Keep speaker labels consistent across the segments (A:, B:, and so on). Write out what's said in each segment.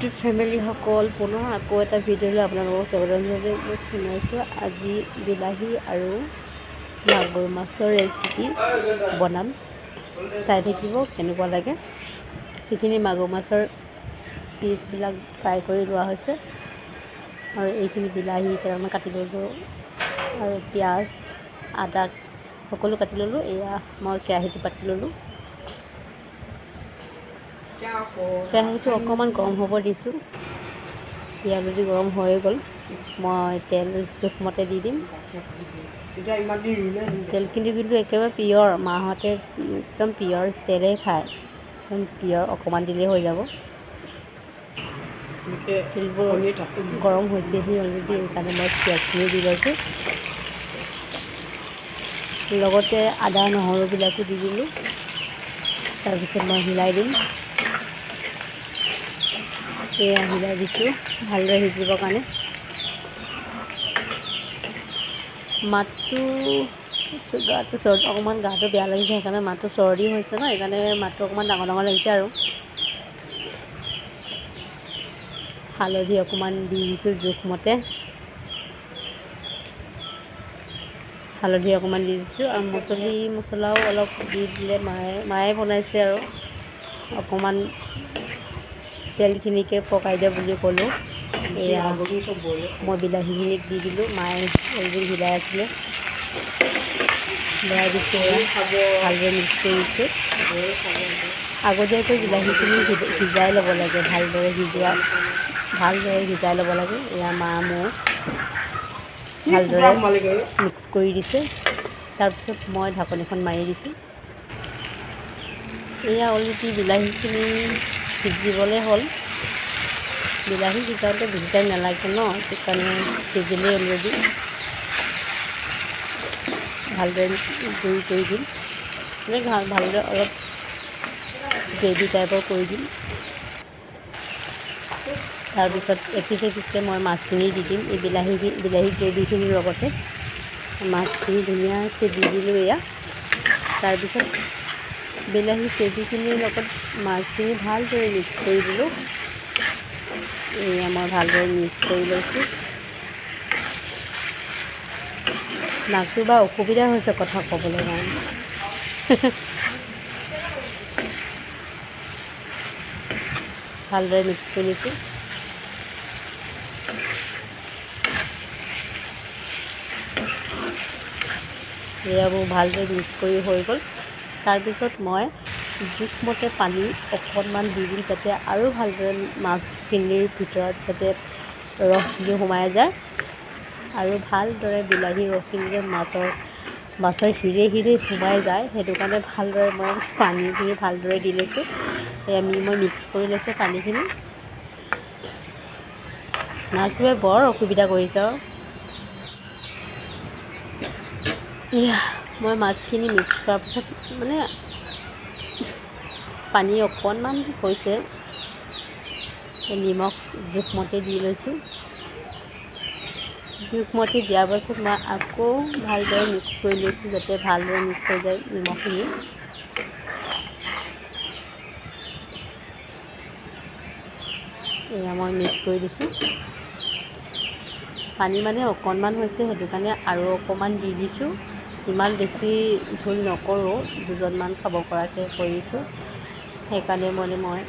A: YouTube ফেমিলিসকল পুনৰ আকৌ এটা ভিডিঅ'লৈ আপোনালোকক স্বাগতম জনাইছোঁ। আজি বিলাহী আৰু মাগুৰ মাছৰ ৰেচিপি বনাম, চাই থাকিব কেনেকুৱা লাগে। সেইখিনি মাগুৰ মাছৰ পিচবিলাক ফ্ৰাই কৰি লোৱা হৈছে আৰু এইখিনি বিলাহী কেইটামান কাটি ল'লোঁ আৰু পিঁয়াজ আদা সকলো কাটি ল'লোঁ। এয়া মই কেৰাহীটো পাতি ল'লোঁ। কেৰাহীটো অকণমান গৰম হ'ব দিছোঁ। পিঁয়াজটো গৰম হৈ গ'ল, মই তেল জোখমতে দি দিম। তেলখিনি কিন্তু একেবাৰে পিয়ৰ, মাহঁতে একদম পিয়ৰ তেলেই খায়, একদম পিয়ৰ, অকণমান দিলেই হৈ যাব। তেলবোৰ গৰম হৈছেহি অলৰেডি, সেইকাৰণে মই পিঁয়াজখিনি দি লৈছোঁ। লগতে আদা নহৰুবিলাকো দি দিলোঁ। তাৰপিছত মই হিলাই দিম। এয়া হিলাই দিছোঁ ভালদৰে সিজিবৰ কাৰণে। অকণমান গাটো বেয়া লাগিছে, সেইকাৰণে মাতটো চৰ্দি হৈছে ন, সেইকাৰণে মাতটো অকণমান ডাঙৰ ডাঙৰ লাগিছে। আৰু হালধি অকণমান দি দিছোঁ জোখমতে, হালধি অকণমান দি দিছোঁ আৰু মছলাও অলপ দি দিলে মায়ে বনাইছে আৰু অকণমান তেলখিনিকে পকাই দিয়ে বুলি ক'লোঁ। এয়া মই বিলাহীখিনিক দি দিলোঁ, মায়ে অলৰেডি সিজাই আছিলে, লৰাই দিছোঁ। ভালদৰে মিক্স কৰি দিছোঁ। আগতীয়াকৈ বিলাহীখিনি সিজাই ল'ব লাগে, ভালদৰে সিজাই ল'ব লাগে। এয়া মোৰ ভালদৰে মিক্স কৰি দিছে। তাৰপিছত মই ঢাকনিখন মাৰি দিছোঁ। এয়া অলৰেডি বিলাহীখিনি সিজিবলৈ হ'ল। বিলাহী সিজাওঁতে বেছি টাইম নালাগে ন, সেইকাৰণে সিজিলেই অলৰেডি। ভালদৰে গুড়ি কৰি দিম, ভালদৰে অলপ গ্ৰেভি টাইপৰ কৰি দিম। তাৰপিছত এপিচ এপিচকৈ মই মাছখিনি দি দিম। এই বিলাহী গ্ৰেভিখিনিৰ লগতে মাছখিনি ধুনীয়াকৈ দি দিলোঁ। এয়া তাৰপিছত বিলাহী গ্ৰেভিখিনিৰ লগত মাছখিনি ভালদৰে মিক্স কৰি দিলোঁ। এয়া মই ভালদৰে মিক্স কৰি লৈছোঁ। নাকটো বা অসুবিধা হৈছে কথা ক'বলৈ কাৰণে। ভালদৰে মিক্স কৰি লৈছোঁ। এয়াবোৰ ভালদৰে মিক্স কৰি হৈ গ'ল। তাৰপিছত মই জোখমতে পানী অকণমান দি দিম, যাতে আৰু ভালদৰে মাছখিনিৰ ভিতৰত যাতে ৰসখিনি সোমাই যায় আৰু ভালদৰে বিলাহী ৰসখিনি যে মাছৰ হিৰে সোমাই যায়, সেইটো কাৰণে ভালদৰে মই পানীখিনি ভালদৰে দি লৈছোঁ। এয়া মই মিক্স কৰি লৈছোঁ পানীখিনি। নাকটোৱে বৰ অসুবিধা কৰিছে আৰু। এয়া মই মাছখিনি মিক্স কৰাৰ পিছত পানী অকণমান হৈছে, নিমখ জোখমতে দি লৈছোঁ। জোখমতে দিয়াৰ পাছত মই আকৌ ভালদৰে মিক্স কৰি লৈছোঁ, যাতে ভালদৰে মিক্স হৈ যায় নিমখখিনি। এয়া মই মিক্স কৰি দিছোঁ। পানী অকণমান হৈছে, সেইটো কাৰণে আৰু অকণমান দি দিছোঁ। ইমান বেছি জোল নকৰোঁ, দুজনমান খাব পৰাকৈ কৰিছোঁ, সেইকাৰণে মই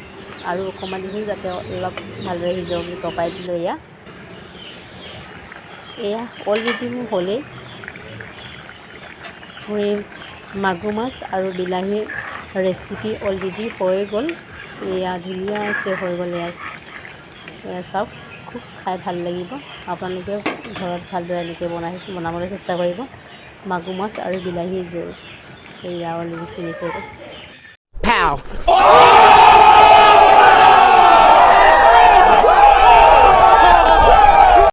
A: আৰু অকণমান দিছোঁ, যাতে অলপ ভালদৰে সিজক বুলি পকাই দিলোঁ। এয়া অলৰেডি মোৰ হ'লেই মাগুৰ মাছ আৰু বিলাহীৰ ৰেচিপি অলৰেডি হৈ গ'ল। এয়া ধুনীয়াকৈ হৈ গ'ল। এয়া চাওক, খুব খাই ভাল লাগিব। আপোনালোকে ঘৰত ভালদৰে এনেকৈ বনাবলৈ চেষ্টা কৰিব। মাগুৰ মাছ আৰু বিলাহীৰ জোল এয়া অলৰেডি ফিনিছ হৈ গ'ল।